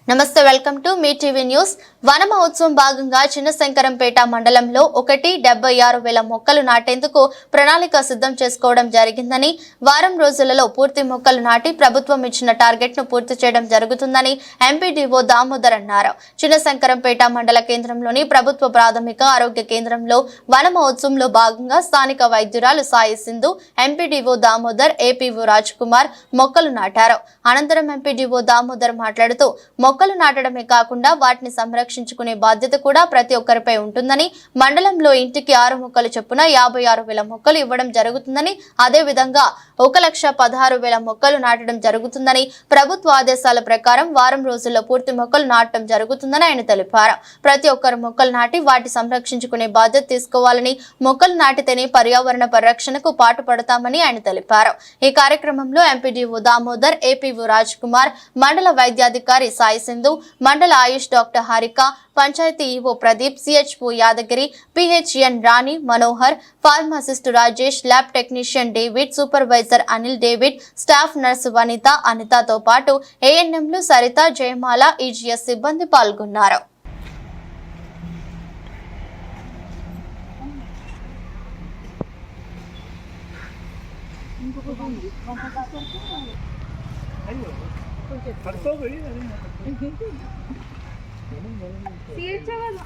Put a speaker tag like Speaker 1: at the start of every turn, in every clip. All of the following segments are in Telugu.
Speaker 1: నమస్తే, welcome to me TV news. వన మహోత్సవం భాగంగా చిన్నశంకరంపేట మండలంలో 1,76,000 మొక్కలు నాటేందుకు ప్రణాళిక సిద్ధం చేసుకోవడం జరిగిందని, వారం రోజులలో పూర్తి మొక్కలు నాటి ప్రభుత్వం ఇచ్చిన టార్గెట్ ను పూర్తి చేయడం జరుగుతుందని ఎంపీడీఓ దామోదర్ అన్నారు. చిన్నశంకరంపేట మండల కేంద్రంలోని ప్రభుత్వ ప్రాథమిక ఆరోగ్య కేంద్రంలో వన మహోత్సవంలో భాగంగా స్థానిక వైద్యురాలు సాయి సింధు, ఎంపీడీఓ దామోదర్, ఏపీఓ రాజ్ కుమార్ మొక్కలు నాటారు. అనంతరం ఎంపీడీఓ దామోదర్ మాట్లాడుతూ మొక్కలు నాటడమే కాకుండా వాటిని సంరక్షించుకునే బాధ్యత కూడా ప్రతి ఒక్కరిపై ఉంటుందని, మండలంలో ఇంటికి 6 మొక్కలు చొప్పున 56,000 మొక్కలు ఇవ్వడం జరుగుతుందని, అదే విధంగా 1,16,000 మొక్కలు నాటడం జరుగుతుందని, ప్రభుత్వ ఆదేశాల ప్రకారం వారం రోజుల్లో పూర్తి మొక్కలు నాటడం జరుగుతుందని ఆయన తెలిపారు. ప్రతి ఒక్కరు మొక్కలు నాటి వాటి సంరక్షించుకునే బాధ్యత తీసుకోవాలని, మొక్కలు నాటితేనే పర్యావరణ పరిరక్షణకు పాటుపడతామని ఆయన తెలిపారు. ఈ కార్యక్రమంలో ఎంపీడీఓ దామోదర్, ఏపీఓ రాజ్ కుమార్, మండల వైద్యాధికారి సాయి సింధు, మండల ఆయుష్ డాక్టర్ హారిక, పంచాయతీ EO Pradeep, CHO Yadagiri, PHN Rani Manohar, pharmacist Rajesh, lab technician David, supervisor Anil David, staff nurse Vanitha, అనితతో పాటు ఏఎన్ఎంలు సరిత, జయమాల, ఈజీఎస్ సిబ్బంది పాల్గొన్నారు.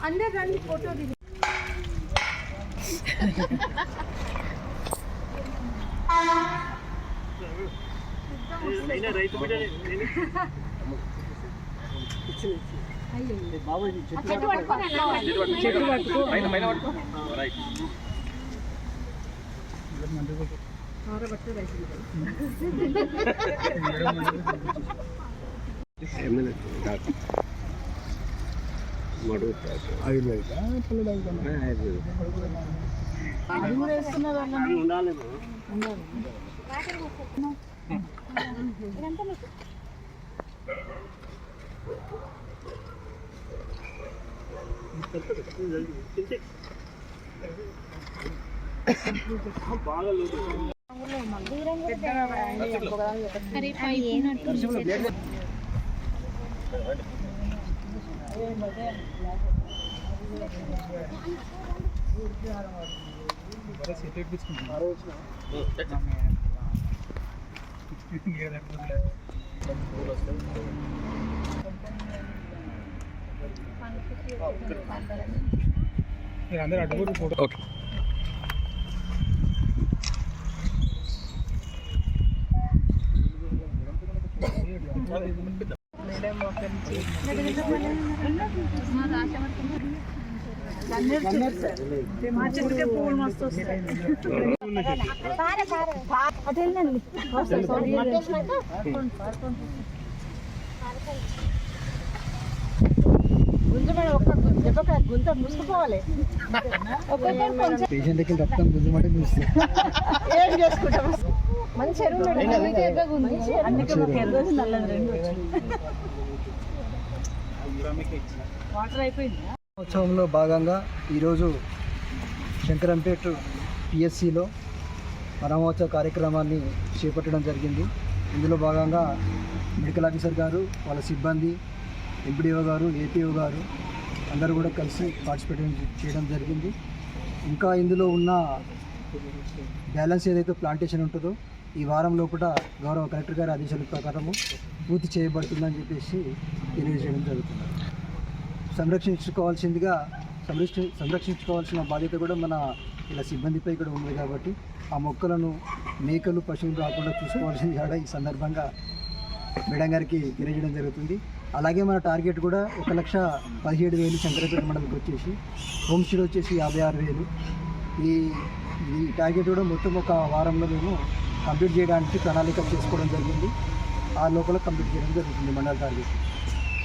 Speaker 2: अंदर रन फोटो दी
Speaker 3: అందరూ అడుగురు ఫోటో. ఓకే.
Speaker 2: గుంత ముసుకుపోవాలి.
Speaker 3: పేషెంట్కి రక్తం గుంజమంటే చూస్తే
Speaker 2: ఏం చేసుకుంటాం. మంచి
Speaker 3: ఉత్సవంలో భాగంగా ఈరోజు శంకరంపేట పిఎస్సిలో వనమహోత్సవ కార్యక్రమాన్ని చేపట్టడం జరిగింది. ఇందులో భాగంగా మెడికల్ ఆఫీసర్ గారు, వాళ్ళ సిబ్బంది, ఎంపీడీఓ గారు, ఏపీఓ గారు అందరూ కూడా కలిసి పార్టిసిపేట్ చేయడం జరిగింది. ఇంకా ఇందులో ఉన్న బ్యాలెన్స్ ఏదైతే ప్లాంటేషన్ ఉంటుందో ఈ వారం లోపల గౌరవ కలెక్టర్ గారి ఆదేశాల ప్రకారము పూర్తి చేయబడుతుందని చెప్పేసి తెలియజేయడం జరుగుతుంది. సంరక్షించుకోవాల్సిన బాధ్యత కూడా మన ఇలా సిబ్బందిపై కూడా ఉంది కాబట్టి ఆ మొక్కలను మేకలు, పశువులు రాకుండా చూసుకోవాల్సింది కూడా ఈ సందర్భంగా మేడం గారికి తెలియజేయడం జరుగుతుంది. అలాగే మన టార్గెట్ కూడా 1,17,000 శంకరంపేట మండలికి వచ్చేసి, హోమ్ స్టే వచ్చేసి 56,000. ఈ టార్గెట్ కూడా మొత్తం ఒక వారంలో మేము కంప్లీట్ చేయడానికి ప్రణాళిక చేసుకోవడం జరిగింది. ఆ లోపల కంప్లీట్ చేయడం జరుగుతుంది మండల టార్గెట్.